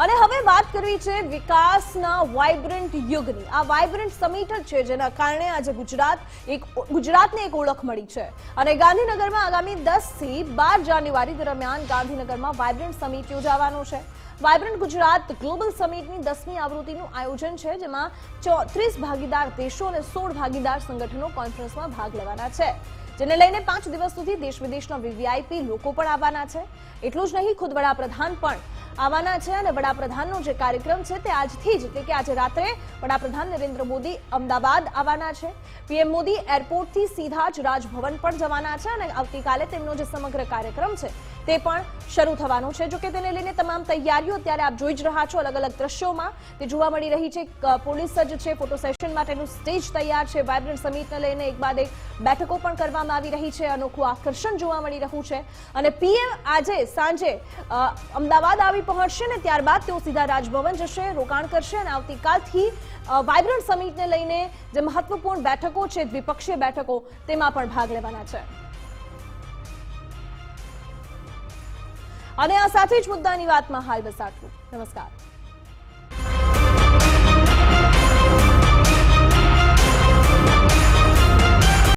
અને હવે વાત કરવી છે વિકાસના વાઇબ્રન્ટ યુગની। આ વાઇબ્રન્ટ સમિટ છે જેના કારણે આજે ગુજરાતને એક ઓળખ મળી છે અને ગાંધીનગરમાં આગામી 10 થી 12 જાન્યુઆરી દરમિયાન ગાંધીનગરમાં વાઇબ્રન્ટ સમિટ યોજાવાનો છે। વાઇબ્રન્ટ ગુજરાત ગ્લોબલ સમિટની 10મી આવૃત્તિનું આયોજન છે, જેમાં 34 ભાગીદાર દેશો અને 16 ભાગીદાર સંગઠનો કોન્ફરન્સમાં ભાગ લેવાના છે, જેને લઈને 5 દિવસ સુધી દેશ વિદેશના વીવીઆઈપી લોકો પણ આવવાના છે। એટલું જ નહીં, ખુદ વડાપ્રધાન પણ આવવાના છે અને વડાપ્રધાનનો જે કાર્યક્રમ છે તે આજથી જ એટલે કે આજે રાત્રે વડાપ્રધાન નરેન્દ્ર મોદી અમદાવાદ આવવાના છે। પીએમ મોદી એરપોર્ટથી સીધા જ રાજભવન પણ જવાના છે અને આવતીકાલે તેમનો જે સમગ્ર કાર્યક્રમ છે તે પણ શરૂ થવાનો છે। જો કે તેને લઈને તમામ તૈયારીઓ અત્યારે આપ જોઈ જ રહ્યા છો, અલગ અલગ દ્રશ્યોમાં તે જોવા મળી રહી છે। પોલીસ સજ્જ છે, ફોટો સેશન માટેનું સ્ટેજ તૈયાર છે। વાઇબ્રન્ટ સમિટને લઈને એક બાદ એક બેઠકો પણ કરવામાં આવી રહી છે, અનોખું આકર્ષણ જોવા મળી રહ્યું છે અને પીએમ આજે સાંજે અમદાવાદ આવી પહોંચશે ને ત્યારબાદ તેઓ સીધા રાજભવન જશે, રોકાણ કરશે અને આવતીકાલથી વાઇબ્રન્ટ સમિટને લઈને જે મહત્વપૂર્ણ બેઠકો છે, દ્વિપક્ષીય બેઠકો, તેમાં પણ ભાગ લેવાના છે। અને આ સાથે જ મુદ્દાની વાતમાં હાલ બસ આટલું। નમસ્કાર।